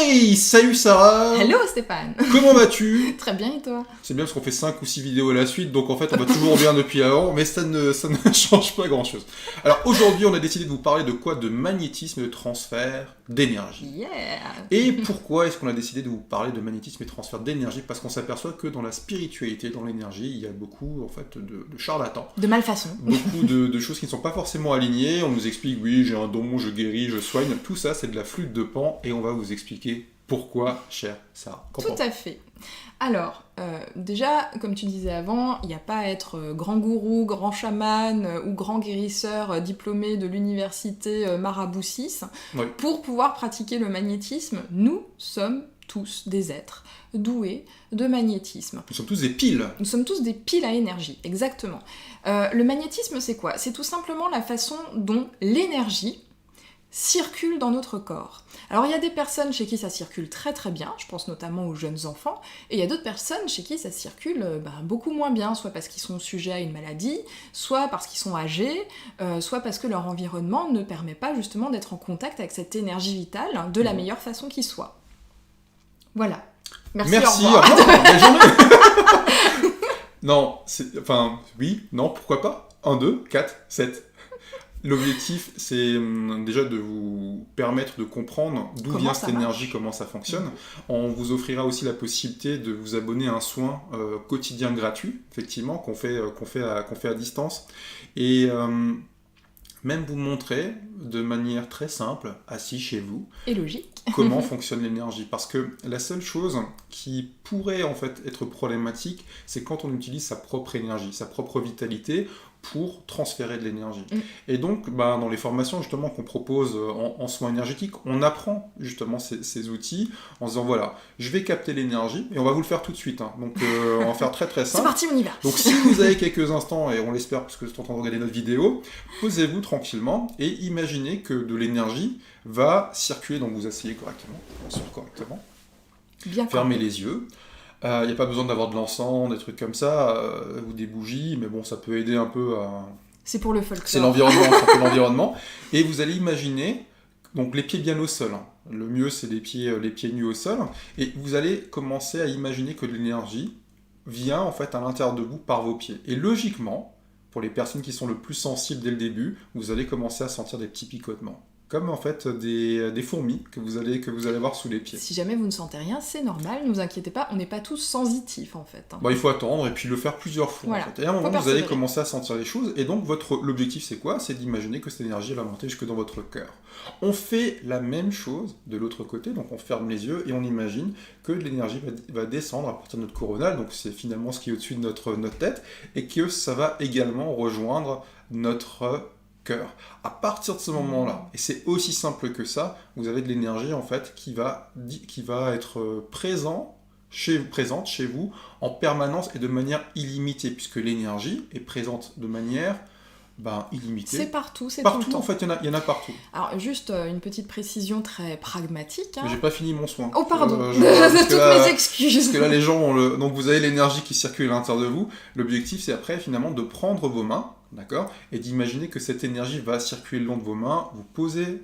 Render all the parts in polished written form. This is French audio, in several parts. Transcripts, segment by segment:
Hey, salut Sarah. Hello Stéphane. Comment vas-tu? Très bien et toi? C'est bien parce qu'on fait 5 ou 6 vidéos à la suite, donc en fait on va toujours bien depuis avant, mais ça ne change pas grand chose. Alors aujourd'hui on a décidé de vous parler de quoi? De magnétisme et de transfert d'énergie. Yeah. Et pourquoi est-ce qu'on a décidé de vous parler de magnétisme et de transfert d'énergie? Parce qu'on s'aperçoit que dans la spiritualité, dans l'énergie, il y a beaucoup en fait de charlatans. De malfaçon. Beaucoup de choses qui ne sont pas forcément alignées. On nous explique, oui, j'ai un don, je guéris, je soigne. Tout ça, c'est de la flûte de Pan et on va vous expliquer pourquoi, cher Sarah. Tout à fait. Alors, déjà, comme tu disais avant, il n'y a pas à être grand gourou, grand chaman ou grand guérisseur diplômé de l'université Marabout 6 Oui. pour pouvoir pratiquer le magnétisme. Nous sommes tous des êtres doués de magnétisme. Nous sommes tous des piles. Nous sommes tous des piles à énergie, exactement. Le magnétisme, c'est quoi? C'est tout simplement la façon dont l'énergie circule dans notre corps. Alors il y a des personnes chez qui ça circule très très bien, je pense notamment aux jeunes enfants, et il y a d'autres personnes chez qui ça circule beaucoup moins bien, soit parce qu'ils sont sujets à une maladie, soit parce qu'ils sont âgés, soit parce que leur environnement ne permet pas justement d'être en contact avec cette énergie vitale de la meilleure façon qui soit. Voilà. Merci, au revoir. Bonne journée. Non, oui, non, pourquoi pas 1, 2, 4, 7. L'objectif, c'est déjà de vous permettre de comprendre d'où vient cette énergie, comment ça fonctionne. On vous offrira aussi la possibilité de vous abonner à un soin quotidien gratuit, effectivement, qu'on fait à distance. Et même vous montrer de manière très simple, assis chez vous, et logique, comment fonctionne l'énergie. Parce que la seule chose qui pourrait en fait être problématique, c'est quand on utilise sa propre énergie, sa propre vitalité, pour transférer de l'énergie. Et donc, dans les formations justement qu'on propose en soins énergétiques, on apprend justement ces outils en se disant voilà, je vais capter l'énergie et on va vous le faire tout de suite. Donc on va faire très très simple. C'est parti, on y va. Donc si vous avez quelques instants, et on l'espère parce que vous êtes en train de regarder notre vidéo, posez-vous tranquillement et imaginez que de l'énergie va circuler, donc vous asseyez correctement, bien fermez les yeux. Il n'y a pas besoin d'avoir de l'encens, des trucs comme ça, ou des bougies, mais bon, ça peut aider un peu à... C'est pour le folklore. C'est l'environnement, c'est un peu l'environnement. Et vous allez imaginer, donc les pieds bien au sol. Le mieux, c'est les pieds nus au sol. Et vous allez commencer à imaginer que l'énergie vient en fait à l'intérieur de vous par vos pieds. Et logiquement, pour les personnes qui sont le plus sensibles dès le début, vous allez commencer à sentir des petits picotements. Comme en fait des fourmis que vous allez avoir sous les pieds. Si jamais vous ne sentez rien, c'est normal, ne vous inquiétez pas, on n'est pas tous sensitifs en fait. Il faut attendre et puis le faire plusieurs fois. Voilà. En fait. Et à un moment, vous allez commencer à sentir les choses. Et donc, l'objectif, c'est quoi? C'est d'imaginer que cette énergie va monter jusque dans votre cœur. On fait la même chose de l'autre côté. Donc, on ferme les yeux et on imagine que l'énergie va descendre à partir de notre coronale. Donc, c'est finalement ce qui est au-dessus de notre tête. Et que ça va également rejoindre notre cœur. À partir de ce moment-là, et c'est aussi simple que ça, vous avez de l'énergie en fait qui va être présente chez vous en permanence et de manière illimitée, puisque l'énergie est présente de manière illimitée. C'est partout, c'est partout tout le temps. En fait, il y en a partout. Alors juste une petite précision très pragmatique. Mais j'ai pas fini mon soin. Oh pardon, toutes mes excuses. Parce que là les gens donc vous avez l'énergie qui circule à l'intérieur de vous. L'objectif c'est après finalement de prendre vos mains, d'accord, et d'imaginer que cette énergie va circuler le long de vos mains. Vous posez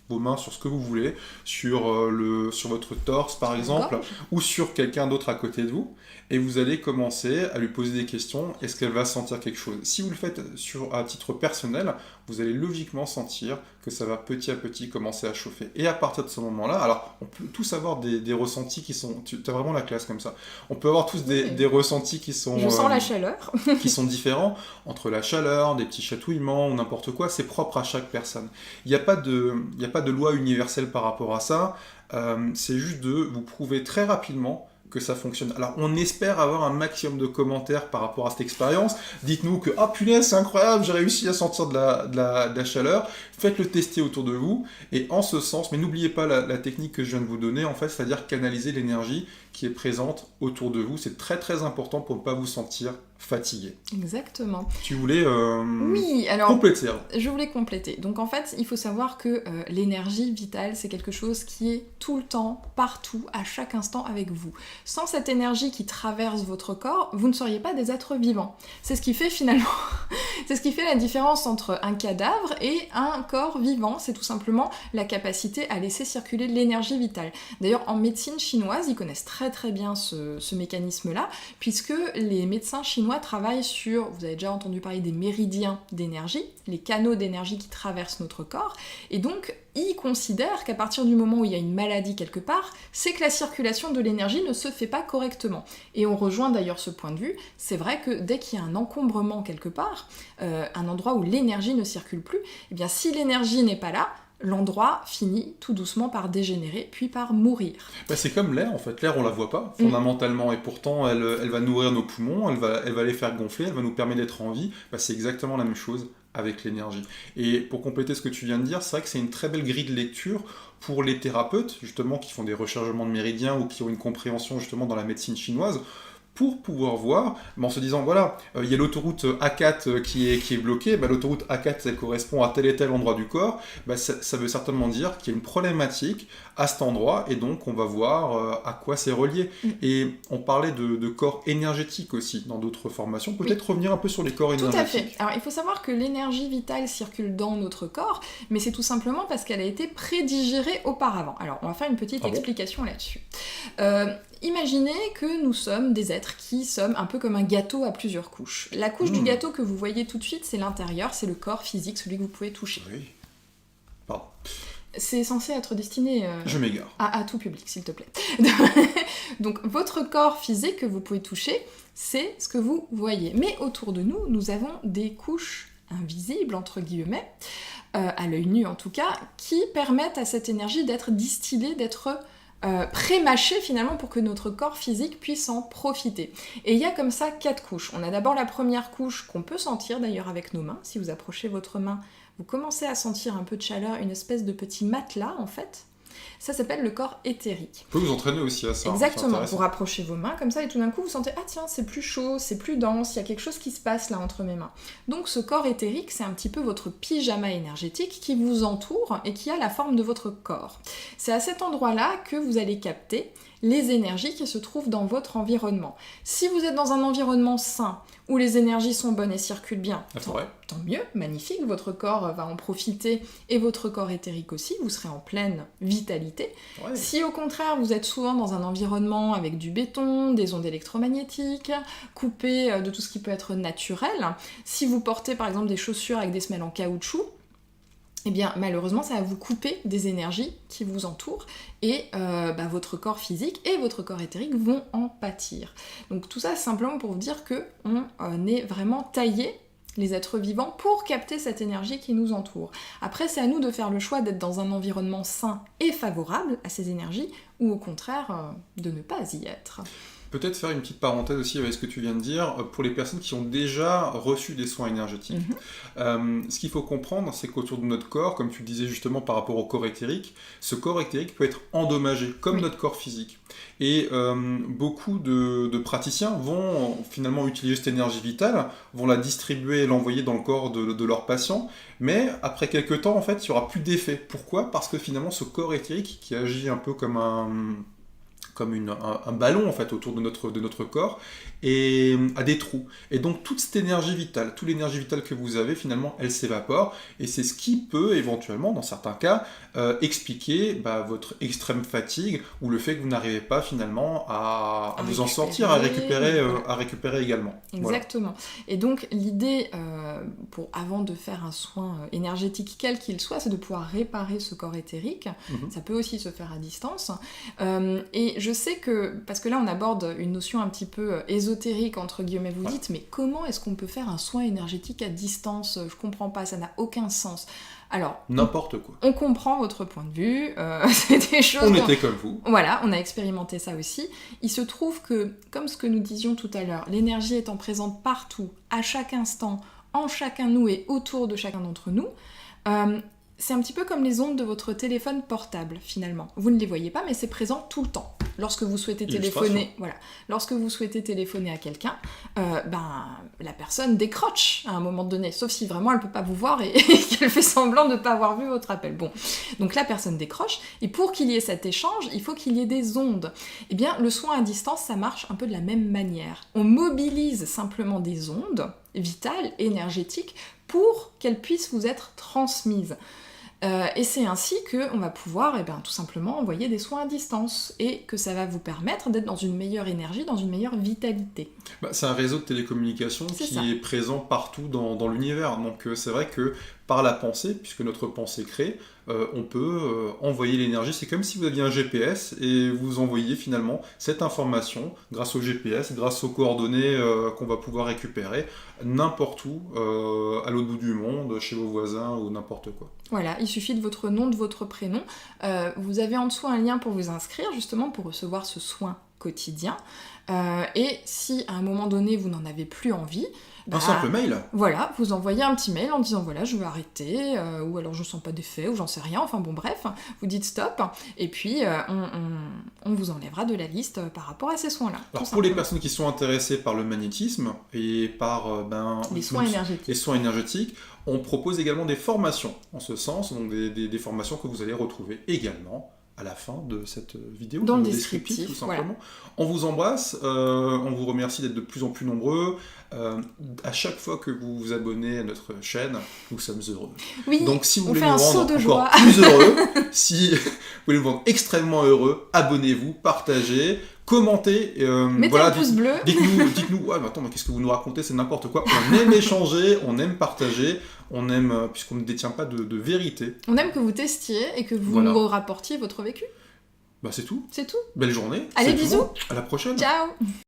vos mains sur ce que vous voulez, sur votre torse par exemple, ou sur quelqu'un d'autre à côté de vous, et vous allez commencer à lui poser des questions. Est-ce qu'elle va sentir quelque chose? Si vous le faites à titre personnel, vous allez logiquement sentir que ça va petit à petit commencer à chauffer. Et à partir de ce moment-là, alors on peut tous avoir des ressentis qui sont... Tu as vraiment la classe comme ça. On peut avoir tous des ressentis qui sont... Je sens la chaleur. qui sont différents, entre la chaleur, des petits chatouillements ou n'importe quoi, c'est propre à chaque personne. Il n'y a pas de loi universelle par rapport à ça, c'est juste de vous prouver très rapidement que ça fonctionne. Alors, on espère avoir un maximum de commentaires par rapport à cette expérience. Dites-nous que « Ah, punaise, c'est incroyable, j'ai réussi à sentir de la chaleur ». Faites-le tester autour de vous. Et en ce sens, mais n'oubliez pas la technique que je viens de vous donner, en fait, c'est-à-dire canaliser l'énergie qui est présente autour de vous. C'est très, très important pour ne pas vous sentir fatigué. Exactement. Tu voulais oui, alors, compléter. Je voulais compléter. Donc en fait, il faut savoir que l'énergie vitale, c'est quelque chose qui est tout le temps, partout, à chaque instant avec vous. Sans cette énergie qui traverse votre corps, vous ne seriez pas des êtres vivants. C'est ce qui fait finalement, C'est ce qui fait la différence entre un cadavre et un corps vivant. C'est tout simplement la capacité à laisser circuler de l'énergie vitale. D'ailleurs, en médecine chinoise, ils connaissent très très bien ce mécanisme-là, puisque les médecins chinois travaillent sur, vous avez déjà entendu parler des méridiens d'énergie, les canaux d'énergie qui traversent notre corps, et donc ils considèrent qu'à partir du moment où il y a une maladie quelque part, c'est que la circulation de l'énergie ne se fait pas correctement. Et on rejoint d'ailleurs ce point de vue, c'est vrai que dès qu'il y a un encombrement quelque part, un endroit où l'énergie ne circule plus, eh bien si l'énergie n'est pas là, l'endroit finit tout doucement par dégénérer, puis par mourir. Bah, c'est comme l'air en fait, l'air on la voit pas fondamentalement, et pourtant elle va nourrir nos poumons, elle va les faire gonfler, elle va nous permettre d'être en vie, bah, c'est exactement la même chose avec l'énergie. Et pour compléter ce que tu viens de dire, c'est vrai que c'est une très belle grille de lecture pour les thérapeutes, justement, qui font des rechargements de méridiens ou qui ont une compréhension justement dans la médecine chinoise, pour pouvoir voir, en se disant, voilà, il y a l'autoroute A4 qui est bloquée, bah, l'autoroute A4, elle correspond à tel et tel endroit du corps, bah, ça veut certainement dire qu'il y a une problématique à cet endroit, et donc on va voir à quoi c'est relié. Et on parlait de corps énergétiques aussi dans d'autres formations, peut-être revenir un peu sur les corps énergétiques. Tout à fait. Alors il faut savoir que l'énergie vitale circule dans notre corps, mais c'est tout simplement parce qu'elle a été prédigérée auparavant. Alors on va faire une petite explication là-dessus. Imaginez que nous sommes des êtres qui sommes un peu comme un gâteau à plusieurs couches. La couche du gâteau que vous voyez tout de suite, c'est l'intérieur, c'est le corps physique, celui que vous pouvez toucher. Oui. Pardon. C'est censé être destiné Je m'égare. À tout public, s'il te plaît. Donc votre corps physique que vous pouvez toucher, c'est ce que vous voyez. Mais autour de nous, nous avons des couches invisibles, entre guillemets, à l'œil nu en tout cas, qui permettent à cette énergie d'être distillée, d'être pré-mâché finalement pour que notre corps physique puisse en profiter. Et il y a comme ça 4 couches. On a d'abord la première couche qu'on peut sentir d'ailleurs avec nos mains. Si vous approchez votre main, vous commencez à sentir un peu de chaleur, une espèce de petit matelas en fait. Ça s'appelle le corps éthérique. Vous pouvez vous entraîner aussi à ça. Exactement, vous rapprochez vos mains comme ça et tout d'un coup vous sentez « Ah tiens, c'est plus chaud, c'est plus dense, il y a quelque chose qui se passe là entre mes mains. » Donc ce corps éthérique, c'est un petit peu votre pyjama énergétique qui vous entoure et qui a la forme de votre corps. C'est à cet endroit-là que vous allez capter les énergies qui se trouvent dans votre environnement. Si vous êtes dans un environnement sain, où les énergies sont bonnes et circulent bien, tant mieux, magnifique, votre corps va en profiter et votre corps éthérique aussi, vous serez en pleine vitalité. Ouais. Si au contraire vous êtes souvent dans un environnement avec du béton, des ondes électromagnétiques, coupé de tout ce qui peut être naturel, si vous portez par exemple des chaussures avec des semelles en caoutchouc, eh bien malheureusement ça va vous couper des énergies qui vous entourent et votre corps physique et votre corps éthérique vont en pâtir. Donc tout ça c'est simplement pour vous dire qu'on est vraiment taillé, les êtres vivants, pour capter cette énergie qui nous entoure. Après c'est à nous de faire le choix d'être dans un environnement sain et favorable à ces énergies ou au contraire de ne pas y être. Peut-être faire une petite parenthèse aussi avec ce que tu viens de dire, pour les personnes qui ont déjà reçu des soins énergétiques. Ce qu'il faut comprendre, c'est qu'autour de notre corps, comme tu le disais justement par rapport au corps éthérique, ce corps éthérique peut être endommagé, comme notre corps physique. Et beaucoup de praticiens vont finalement utiliser cette énergie vitale, vont la distribuer et l'envoyer dans le corps de leurs patients, mais après quelques temps, en fait, il n'y aura plus d'effet. Pourquoi ? Parce que finalement, ce corps éthérique, qui agit un peu comme un ballon en fait autour de notre corps et a des trous. Et donc toute cette énergie vitale, toute l'énergie vitale que vous avez finalement, elle s'évapore et c'est ce qui peut éventuellement, dans certains cas, expliquer votre extrême fatigue ou le fait que vous n'arrivez pas finalement à vous en sortir, à récupérer également. Exactement. Voilà. Et donc l'idée, avant de faire un soin énergétique quel qu'il soit, c'est de pouvoir réparer ce corps éthérique. Ça peut aussi se faire à distance. Et je sais que, parce que là on aborde une notion un petit peu ésotérique entre guillemets, vous dites mais comment est-ce qu'on peut faire un soin énergétique à distance ? Je comprends pas, ça n'a aucun sens. Alors, n'importe quoi. On comprend votre point de vue, c'est des choses... On était comme vous. Voilà, on a expérimenté ça aussi. Il se trouve que, comme ce que nous disions tout à l'heure, l'énergie étant présente partout, à chaque instant, en chacun de nous et autour de chacun d'entre nous, c'est un petit peu comme les ondes de votre téléphone portable, finalement. Vous ne les voyez pas, mais c'est présent tout le temps. Lorsque vous souhaitez téléphoner, à quelqu'un, la personne décroche à un moment donné, sauf si vraiment elle ne peut pas vous voir et qu'elle fait semblant de ne pas avoir vu votre appel. Bon, donc la personne décroche, et pour qu'il y ait cet échange, il faut qu'il y ait des ondes. Eh bien, le soin à distance, ça marche un peu de la même manière. On mobilise simplement des ondes vitales, énergétiques, pour qu'elles puissent vous être transmises. Et c'est ainsi qu'on va pouvoir tout simplement envoyer des soins à distance et que ça va vous permettre d'être dans une meilleure énergie, dans une meilleure vitalité. C'est un réseau de télécommunications qui est présent partout dans l'univers. Donc c'est vrai que par la pensée, puisque notre pensée crée, on peut envoyer l'énergie. C'est comme si vous aviez un GPS et vous envoyez finalement cette information grâce au GPS, grâce aux coordonnées qu'on va pouvoir récupérer n'importe où, à l'autre bout du monde, chez vos voisins ou n'importe quoi. Voilà, il suffit de votre nom, de votre prénom. Vous avez en dessous un lien pour vous inscrire, justement pour recevoir ce soin quotidien. Et si à un moment donné vous n'en avez plus envie, un simple mail. Voilà, vous envoyez un petit mail en disant voilà, je veux arrêter, ou alors je sens pas d'effet, ou j'en sais rien, enfin bon bref, vous dites stop, et puis on vous enlèvera de la liste par rapport à ces soins-là. Alors pour les personnes qui sont intéressées par le magnétisme et par les soins énergétiques, on propose également des formations en ce sens, donc des formations que vous allez retrouver également à la fin de cette vidéo, dans le descriptif, tout simplement. Voilà. On vous embrasse, on vous remercie d'être de plus en plus nombreux. À chaque fois que vous vous abonnez à notre chaîne, nous sommes heureux. Oui, donc si vous on voulez fait nous un saut rendre de encore joie. plus heureux, si vous voulez nous rendre extrêmement heureux, abonnez-vous, partagez, commentez. Mettez un pouce bleu. Dites-nous, ouais, mais attends, mais qu'est-ce que vous nous racontez, c'est n'importe quoi. On aime échanger, on aime partager, on aime, puisqu'on ne détient pas de vérité. On aime que vous testiez et que vous nous rapportiez votre vécu. C'est tout. C'est tout. Belle journée. Allez, bisous. À la prochaine. Ciao.